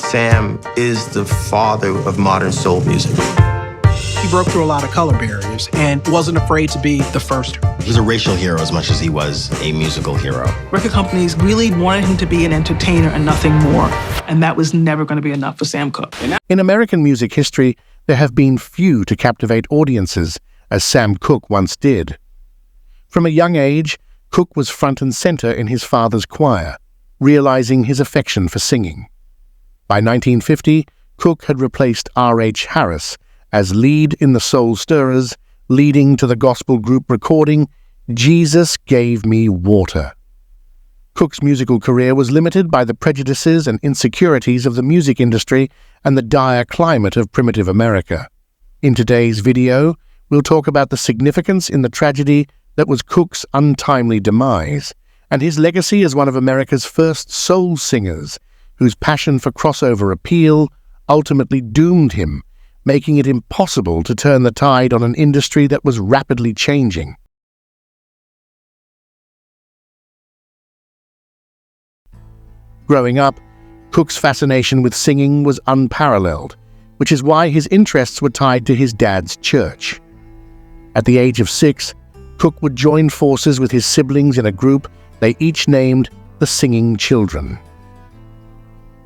Sam is the father of modern soul music. He broke through a lot of color barriers and wasn't afraid to be the first. He was a racial hero as much as he was a musical hero. Record companies really wanted him to be an entertainer and nothing more, and that was never going to be enough for Sam Cooke. In American music history, there have been few to captivate audiences, as Sam Cooke once did. From a young age, Cooke was front and center in his father's choir, realizing his affection for singing. By 1950, Cooke had replaced R.H. Harris as lead in the Soul Stirrers, leading to the gospel group recording Jesus Gave Me Water. Cooke's musical career was limited by the prejudices and insecurities of the music industry and the dire climate of primitive America. In today's video, we'll talk about the significance in the tragedy that was Cooke's untimely demise, and his legacy as one of America's first soul singers, whose passion for crossover appeal ultimately doomed him, making it impossible to turn the tide on an industry that was rapidly changing. Growing up, Cooke's fascination with singing was unparalleled, which is why his interests were tied to his dad's church. At the age of 6, Cooke would join forces with his siblings in a group they each named the Singing Children.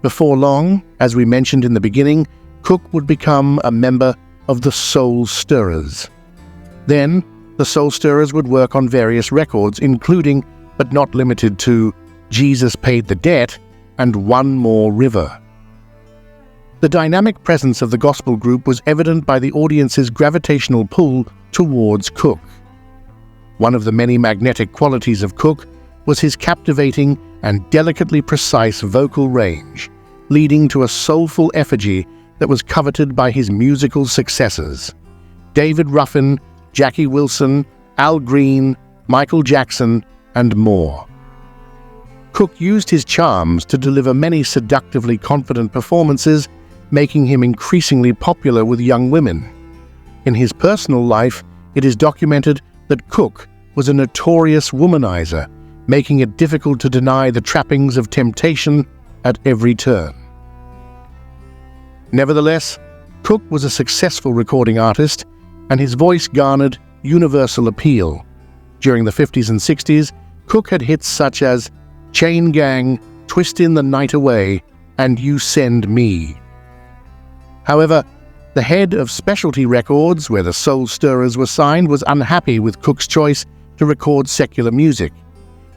Before long, as we mentioned in the beginning, Cooke would become a member of the Soul Stirrers. Then, the Soul Stirrers would work on various records, including, but not limited to, Jesus Paid the Debt and One More River. The dynamic presence of the gospel group was evident by the audience's gravitational pull towards Cooke. One of the many magnetic qualities of Cooke was his captivating and delicately precise vocal range, leading to a soulful effigy that was coveted by his musical successors: David Ruffin, Jackie Wilson, Al Green, Michael Jackson, and more. Cooke used his charms to deliver many seductively confident performances, making him increasingly popular with young women. In his personal life, it is documented that Cooke was a notorious womanizer, making it difficult to deny the trappings of temptation at every turn. Nevertheless, Cooke was a successful recording artist, and his voice garnered universal appeal. During the 50s and 60s, Cooke had hits such as Chain Gang, Twistin' the Night Away, and You Send Me. However, the head of Specialty Records, where the Soul Stirrers were signed, was unhappy with Cooke's choice to record secular music.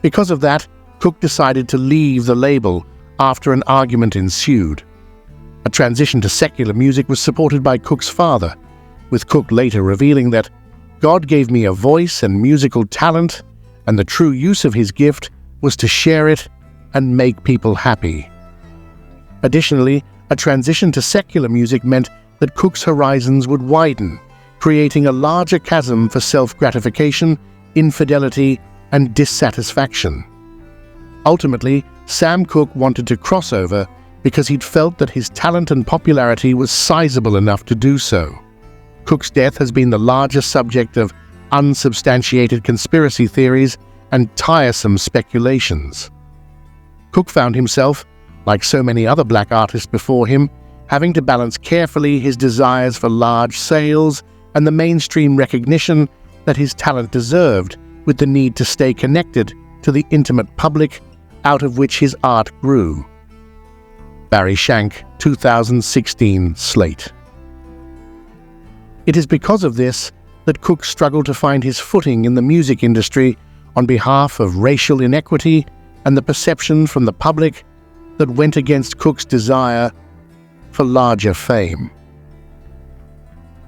Because of that, Cooke decided to leave the label after an argument ensued. A transition to secular music was supported by Cooke's father, with Cooke later revealing that God gave me a voice and musical talent, and the true use of his gift was to share it and make people happy. Additionally, a transition to secular music meant that Cooke's horizons would widen, creating a larger chasm for self-gratification, infidelity, and dissatisfaction. Ultimately, Sam Cooke wanted to cross over because he'd felt that his talent and popularity was sizable enough to do so. Cooke's death has been the largest subject of unsubstantiated conspiracy theories and tiresome speculations. Cooke found himself, like so many other black artists before him, having to balance carefully his desires for large sales and the mainstream recognition that his talent deserved, with the need to stay connected to the intimate public out of which his art grew. Barry Shank, 2016 Slate. It is because of this that Cooke struggled to find his footing in the music industry on behalf of racial inequity and the perception from the public that went against Cooke's desire for larger fame.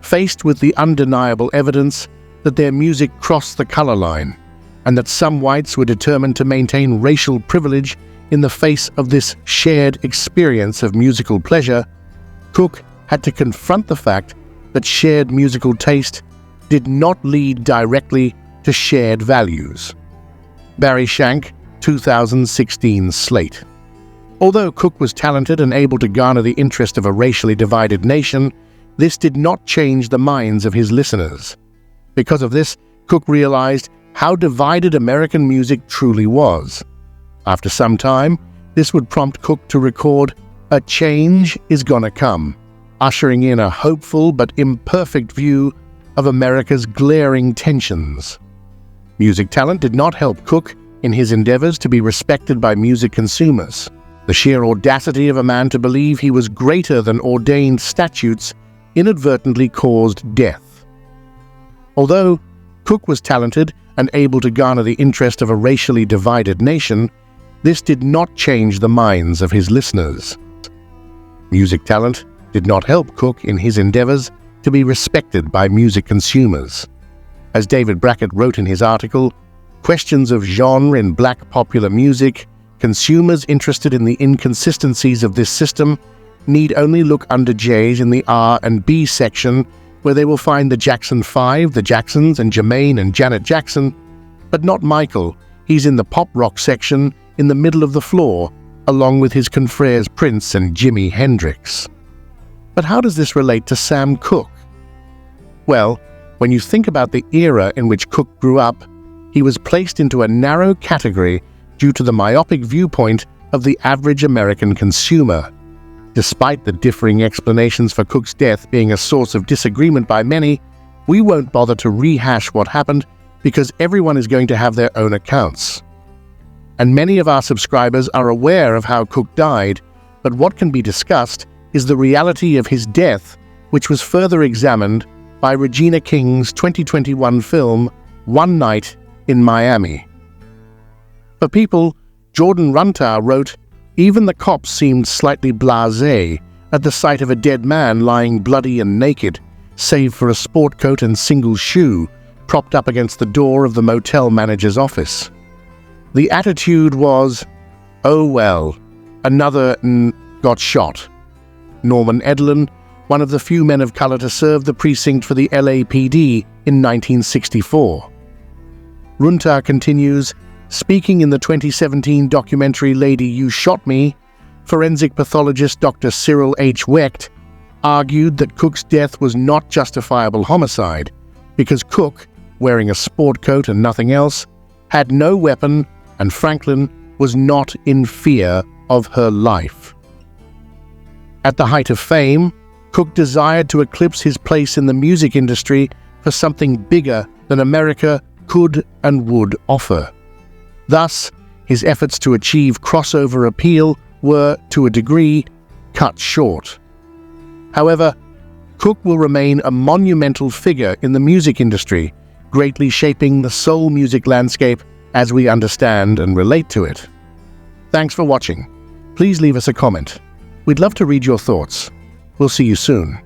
Faced with the undeniable evidence that their music crossed the color line, and that some whites were determined to maintain racial privilege in the face of this shared experience of musical pleasure, Cooke had to confront the fact that shared musical taste did not lead directly to shared values. Barry Shank, 2016 Slate. Although Cooke was talented and able to garner the interest of a racially divided nation, this did not change the minds of his listeners. Because of this, Cooke realized how divided American music truly was. After some time, this would prompt Cooke to record a change is gonna come, ushering in a hopeful but imperfect view of America's glaring tensions. Music talent did not help Cooke in his endeavors to be respected by music consumers. The sheer audacity of a man to believe he was greater than ordained statutes inadvertently caused death. Although Cooke was talented and able to garner the interest of a racially divided nation, this did not change the minds of his listeners. Music talent did not help Cooke in his endeavors to be respected by music consumers. As David Brackett wrote in his article, "Questions of genre in black popular music, consumers interested in the inconsistencies of this system need only look under J's in the R&B section, where they will find the Jackson 5, the Jacksons, and Jermaine and Janet Jackson, but not Michael. He's in the pop rock section in the middle of the floor, along with his confreres Prince and Jimi Hendrix." But how does this relate to Sam Cooke? Well, when you think about the era in which Cooke grew up, he was placed into a narrow category due to the myopic viewpoint of the average American consumer. Despite the differing explanations for Cooke's death being a source of disagreement by many, we won't bother to rehash what happened because everyone is going to have their own accounts. And many of our subscribers are aware of how Cooke died, but what can be discussed is the reality of his death, which was further examined by Regina King's 2021 film, One Night in Miami. For People, Jordan Runtar wrote, "Even the cops seemed slightly blasé at the sight of a dead man lying bloody and naked, save for a sport coat and single shoe propped up against the door of the motel manager's office. The attitude was, oh well, another got shot." Norman Edlin, one of the few men of color to serve the precinct for the LAPD in 1964. Runtar continues, "Speaking in the 2017 documentary Lady You Shot Me, forensic pathologist Dr. Cyril H. Wecht argued that Cooke's death was not justifiable homicide because Cooke, wearing a sport coat and nothing else, had no weapon and Franklin was not in fear of her life." At the height of fame, Cooke desired to eclipse his place in the music industry for something bigger than America could and would offer. Thus, his efforts to achieve crossover appeal were, to a degree, cut short. However, Cooke will remain a monumental figure in the music industry, greatly shaping the soul music landscape as we understand and relate to it. Thanks for watching. Please leave us a comment. We'd love to read your thoughts. We'll see you soon.